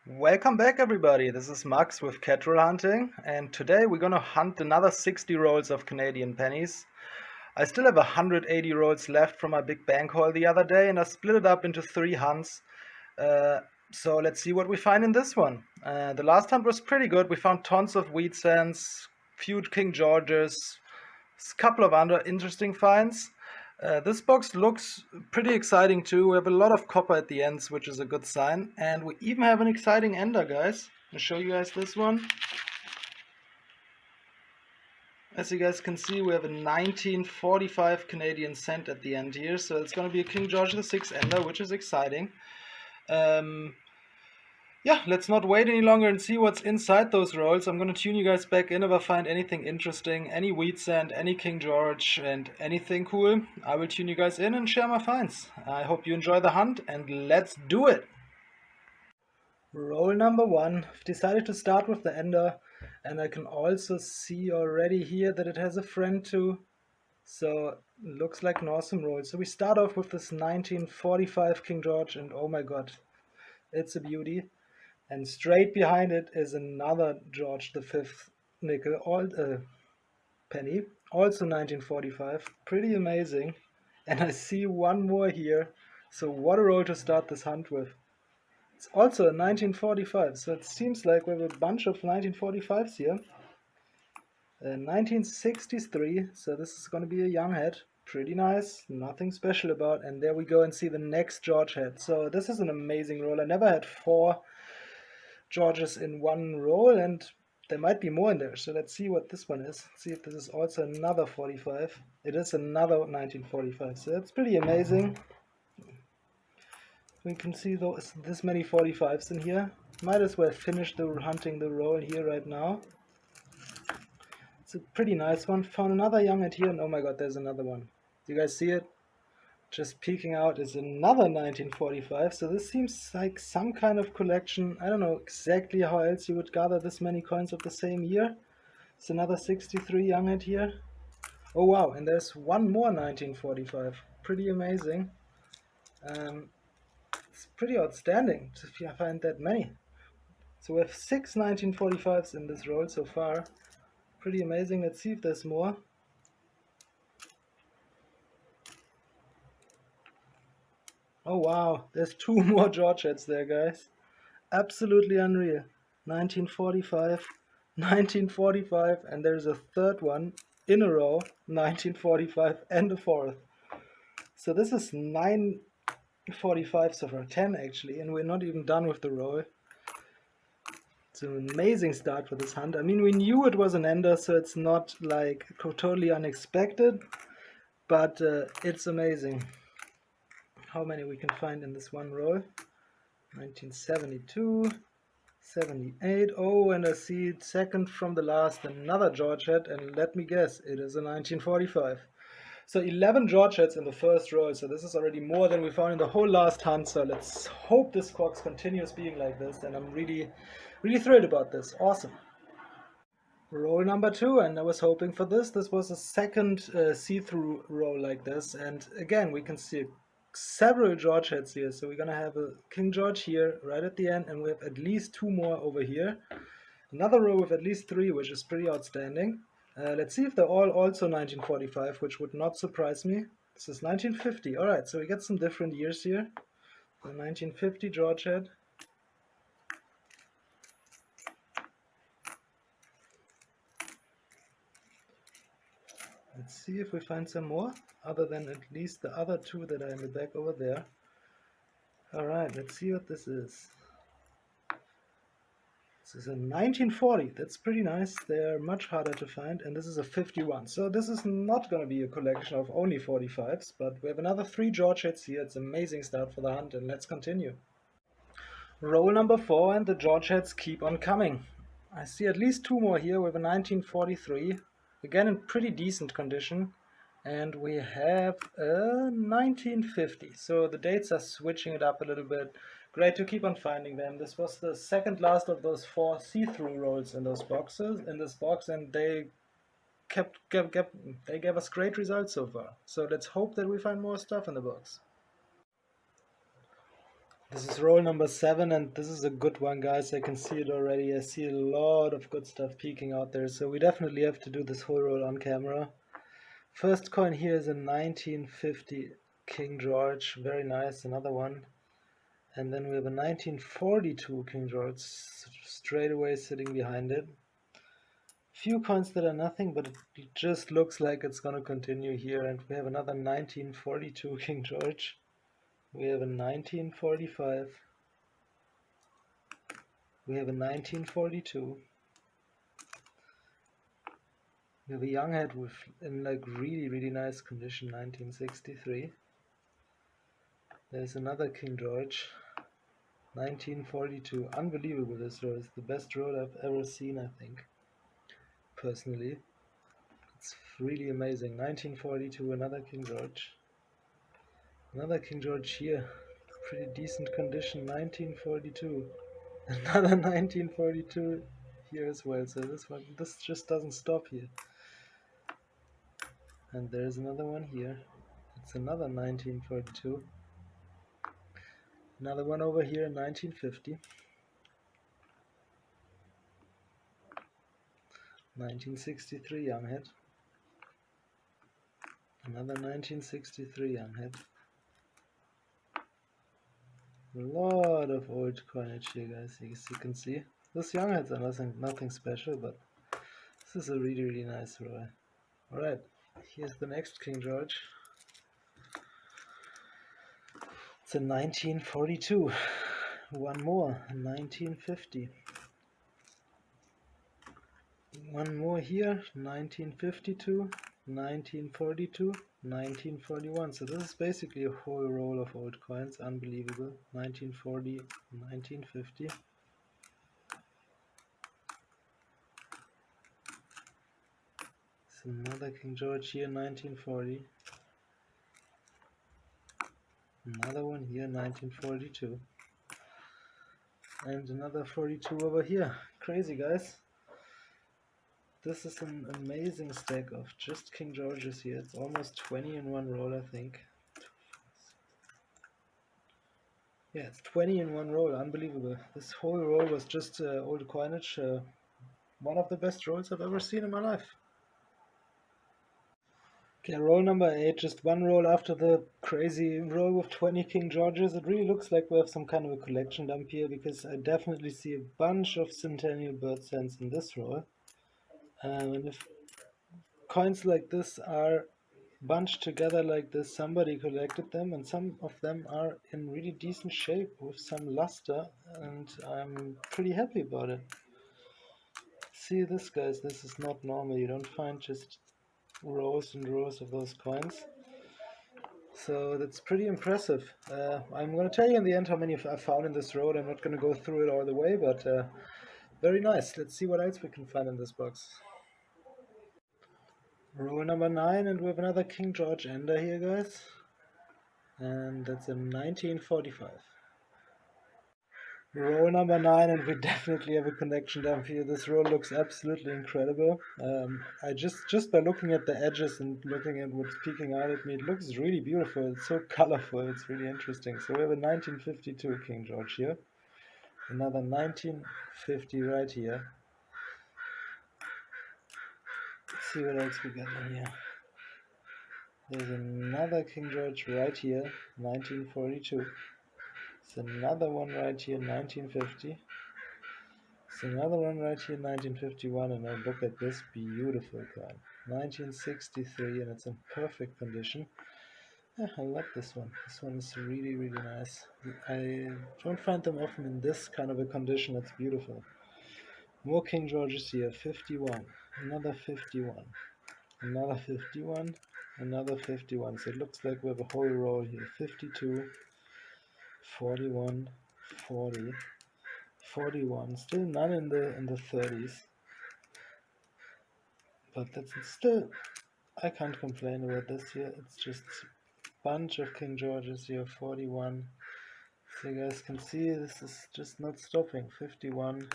Welcome back everybody, this is Max with Catroll Hunting, and today we're gonna hunt another 60 rolls of Canadian pennies. I still have 180 rolls left from my big bank haul the other day, and I split it up into 3 hunts. So let's see what we find in this one. The last hunt was pretty good. We found tons of wheat sands, few King Georges, a couple of other interesting finds. This box looks pretty exciting too. We have a lot of copper at the ends, which is a good sign. And we even have an exciting ender, guys. I'll show you guys this one. As you guys can see, we have a 1945 Canadian cent at the end here. So it's going to be a King George VI ender, which is exciting. Yeah, let's not wait any longer and see what's inside those rolls. I'm going to tune you guys back in if I find anything interesting, any wheat sand, any King George, and anything cool. I will tune you guys in and share my finds. I hope you enjoy the hunt, and let's do it! Roll number 1. I've decided to start with the ender, and I can also see already here that it has a friend too. So, looks like an awesome roll. So we start off with this 1945 King George, and oh my god, it's a beauty. And straight behind it is another George V nickel, penny, also 1945. Pretty amazing. And I see one more here. So what a roll to start this hunt with. It's also a 1945, so it seems like we have a bunch of 1945s here. 1963, so this is going to be a young head. Pretty nice, nothing special about. And there we go and see the next George head. So this is an amazing roll. I never had 4 Georges in one roll, and there might be more in there. So let's see what this one is. Let's see if this is also another 45. It is another 1945, so that's pretty amazing. We can see this many 45s in here. Might as well finish the hunting the roll here right now. It's a pretty nice one. Found another young head here, and oh my god, there's another one. Do you guys see it? Just peeking out is another 1945, so this seems like some kind of collection. I don't know exactly how else you would gather this many coins of the same year. It's another 63 young head here. Oh wow, and there's one more 1945. Pretty amazing. It's pretty outstanding to find that many. So we have 6 1945s in this roll so far. Pretty amazing. Let's see if there's more. Oh wow, there's 2 more George heads there, guys. Absolutely unreal. 1945, 1945, and there's a third one in a row, 1945, and a fourth. So this is 9 45 so far, 10 actually, and we're not even done with the roll. It's an amazing start for this hunt. I mean, we knew it was an ender, so it's not like totally unexpected, but it's amazing how many we can find in this one roll. 1972, 78. Oh, and I see second from the last, another George head, and let me guess, it is a 1945. So 11 George heads in the first roll, so this is already more than we found in the whole last hunt, so let's hope this box continues being like this, and I'm really thrilled about this. Awesome. Roll number 2, and I was hoping for this. This was a second see-through roll like this, and again we can see several George heads here. So we're gonna have a King George here right at the end, and we have at least 2 more over here. Another row with at least 3, which is pretty outstanding. Let's see if they're all also 1945, which would not surprise me. This is 1950. Alright, so we get some different years here. The 1950 George head. Let's see if we find some more, other than at least the other 2 that are in the back over there. Alright, let's see what this is. This is a 1940. That's pretty nice. They're much harder to find, and this is a 51. So this is not going to be a collection of only 45s, but we have another 3 George heads here. It's an amazing start for the hunt, and let's continue. Roll number 4, and the George heads keep on coming. I see at least 2 more here with a 1943. Again in pretty decent condition. And we have a 1950. So the dates are switching it up a little bit. Great to keep on finding them. This was the second last of those 4 see-through rolls in those boxes, in this box, and they gave us great results so far. So let's hope that we find more stuff in the box. This is roll number 7, and this is a good one, guys. I can see it already. I see a lot of good stuff peeking out there, so we definitely have to do this whole roll on camera. First coin here is a 1950 King George, very nice, another one. And then we have a 1942 King George straight away sitting behind it. Few coins that are nothing, but it just looks like it's going to continue here. And we have another 1942 King George. We have a 1945. We have a 1942. We have a young head with in like really nice condition, 1963. There's another King George, 1942. Unbelievable, this roll. It's the best roll I've ever seen, I think, personally. It's really amazing. 1942, another King George. Another King George here. Pretty decent condition, 1942. Another 1942 here as well. So this just doesn't stop here. And there's another one here. It's another 1942. Another one over here in 1950. 1963 young head. Another 1963 young head. A lot of old coinage here, guys, as you can see. Those young heads are nothing special, but this is a really nice roll. Alright, here's the next King George. It's a 1942. One more, 1950. One more here, 1952, 1942, 1941. So this is basically a whole roll of old coins. Unbelievable. 1940, 1950. It's another King George here, 1940. Another one here, 1942. And another 42 over here. Crazy, guys. This is an amazing stack of just King Georges here. It's almost 20 in one roll, I think. Yeah, it's 20 in one roll. Unbelievable. This whole roll was just old coinage. One of the best rolls I've ever seen in my life. Okay, roll number 8, just one roll after the crazy roll with 20 King Georges. It really looks like we have some kind of a collection dump here, because I definitely see a bunch of Centennial Bird Cents in this roll. And if coins like this are bunched together like this, somebody collected them, and some of them are in really decent shape with some luster, and I'm pretty happy about it. See this, guys, this is not normal. You don't find just rows and rows of those coins. So that's pretty impressive. I'm going to tell you in the end how many I found in this road. I'm not going to go through it all the way, but very nice. Let's see what else we can find in this box. Row number 9, and we have another King George Ender here, guys. And that's a 1945. Row number 9, and we definitely have a connection dump here. This roll looks absolutely incredible. I just by looking at the edges and looking at what's peeking out at me, it looks really beautiful. It's so colorful. It's really interesting. So we have a 1952 King George here. Another 1950 right here. Let's see what else we got in here. There's another King George right here, 1942. There's another one right here, 1950. There's another one right here, 1951, and now look at this beautiful coin. 1963, and it's in perfect condition. Yeah, I like this one. This one is really nice. I don't find them often in this kind of a condition. It's beautiful. More King Georges here, 51, another 51, another 51, another 51. So it looks like we have a whole roll here. 52, 41, 40, 41. Still none in the 30s. But that's still, I can't complain about this here. It's just a bunch of King Georges here. 41. So you guys can see this is just not stopping. 51,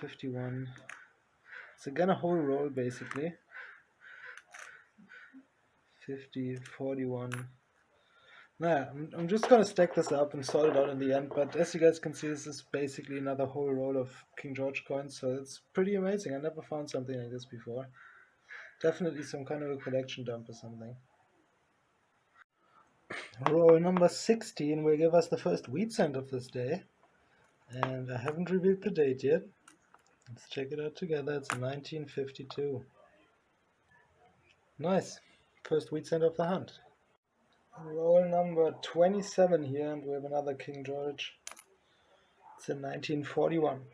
51. It's again a whole roll basically. 50, 41, Nah, I'm just gonna stack this up and sort it out in the end, but as you guys can see, this is basically another whole roll of King George coins, so it's pretty amazing. I never found something like this before. Definitely some kind of a collection dump or something. Roll number 16 will give us the first wheat cent of this day, and I haven't revealed the date yet. Let's check it out together. It's 1952. Nice. First wheat cent of the hunt. Roll number 27 here, and we have another King George. It's in 1941.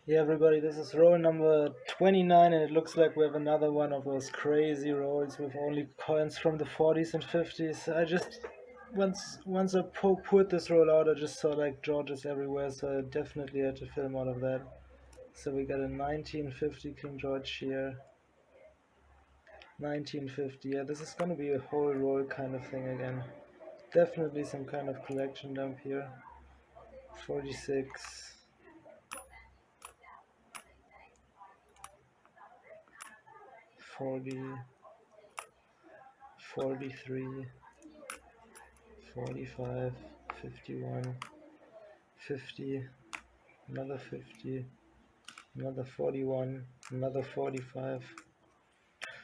Yeah, everybody, this is roll number 29, and it looks like we have another one of those crazy rolls with only coins from the 40s and 50s. I just, once I put this roll out, I just saw like Georges everywhere, so I definitely had to film all of that. So we got a 1950 King George here. 1950, yeah, this is gonna be a whole roll kind of thing again. Definitely some kind of collection dump here. 46. 40, 43, 45, 51, 50, another 50, another 41, another 45.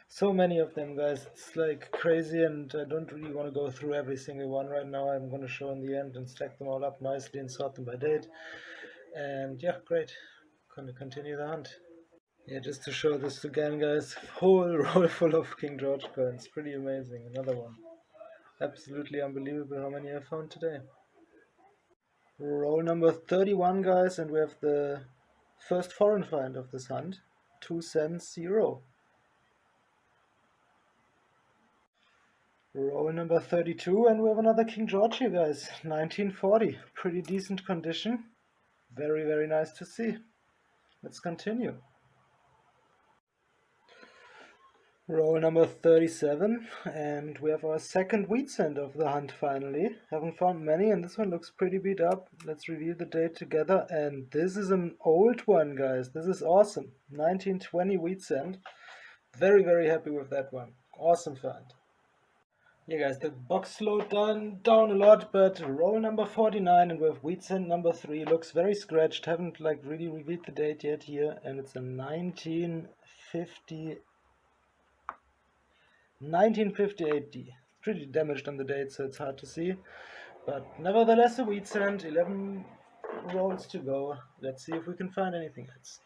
So many of them, guys. It's like crazy, and I don't really want to go through every single one right now. I'm going to show in the end and stack them all up nicely and sort them by date. And yeah, great. Going to continue the hunt. Yeah, just to show this again, guys. Whole roll full of King George coins. Pretty amazing. Another one. Absolutely unbelievable how many I found today. Roll number 31, guys, and we have the first foreign find of this hunt. 2 cents 0. Roll number 32, and we have another King George here, guys. 1940. Pretty decent condition. Very, very nice to see. Let's continue. Roll number 37, and we have our second wheat cent of the hunt finally. Haven't found many, and this one looks pretty beat up. Let's review the date together, and this is an old one, guys. This is awesome. 1920 wheat cent. Very, very happy with that one. Awesome find. Yeah, guys, the box slowed down a lot, but roll number 49, and we have wheat cent number 3. Looks very scratched. Haven't like really revealed the date yet here, and it's a 1958D. Pretty damaged on the date, so it's hard to see. But nevertheless, a wheat cent. 11 rolls to go. Let's see if we can find anything else.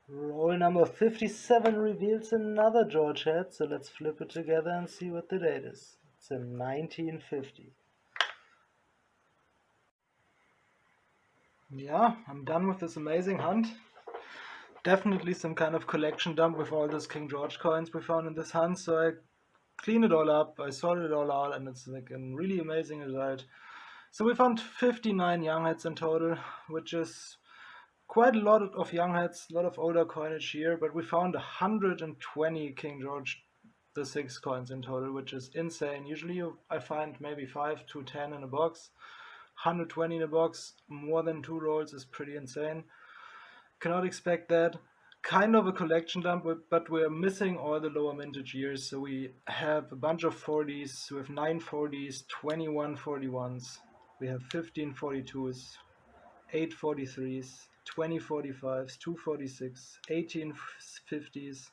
Roll number 57 reveals another George head, so let's flip it together and see what the date is. It's in 1950. Yeah, I'm done with this amazing hunt. Definitely some kind of collection dump with all those King George coins we found in this hunt, so I cleaned it all up, I sorted it all out, and it's like a really amazing result. So we found 59 young heads in total, which is quite a lot of young heads, a lot of older coinage here, but we found 120 King George the 6 coins in total, which is insane. Usually I find maybe 5 to 10 in a box. 120 in a box, more than 2 rolls is pretty insane. Cannot expect that. Kind of a collection dump, but we're missing all the lower mintage years. So we have a bunch of 40s, we have 9 40s, 21 41s, we have 15 42s, 8 43s, 20 45s, 2 46, 18 50s,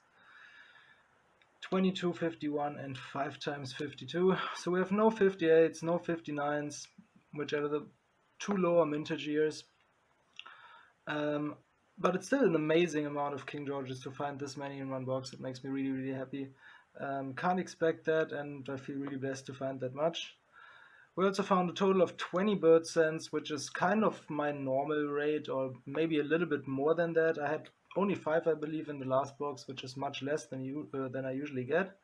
22 51, and 5 times 52. So we have no 58s, no 59s, which are the 2 lower mintage years. But it's still an amazing amount of King Georges to find this many in one box. It makes me really, really happy. Can't expect that, and I feel really blessed to find that much. We also found a total of 20 bird cents, which is kind of my normal rate, or maybe a little bit more than that. I had only 5, I believe, in the last box, which is much less than I usually get.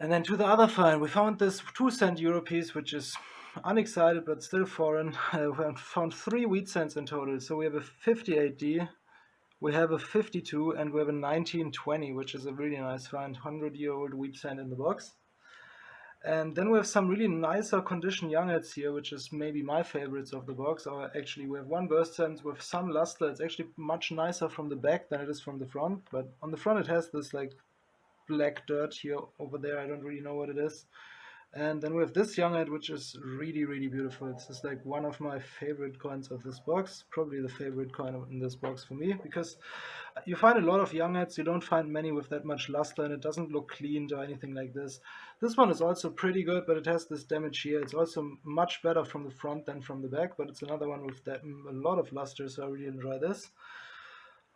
And then to the other find, we found this 2 cent euro piece, which is unexcited but still foreign. We found 3 wheat cents in total. So we have a 58D, we have a 52, and we have a 1920, which is a really nice find. 100-year-old wheat cent in the box. And then we have some really nicer condition young heads here, which is maybe my favorites of the box. Or actually, we have 1 burst cent with some luster. It's actually much nicer from the back than it is from the front. But on the front, it has this like black dirt here over there. I don't really know what it is. And then we have this young head, which is really, really beautiful. This is like one of my favorite coins of this box, probably the favorite coin in this box for me, because you find a lot of young heads, you don't find many with that much luster, and it doesn't look cleaned or anything like this. This one is also pretty good, but it has this damage here. It's also much better from the front than from the back, but it's another one with that, a lot of luster, so I really enjoy this.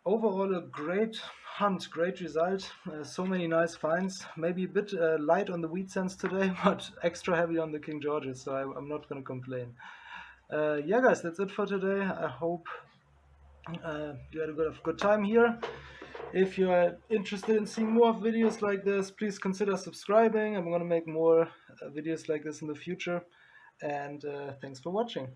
Overall, a great hunt, great result. So many nice finds. Maybe a bit light on the wheat cents today, but extra heavy on the King Georges, so I'm not going to complain. Yeah, guys, that's it for today. I hope you had a good time here. If you are interested in seeing more videos like this, please consider subscribing. I'm going to make more videos like this in the future. And thanks for watching.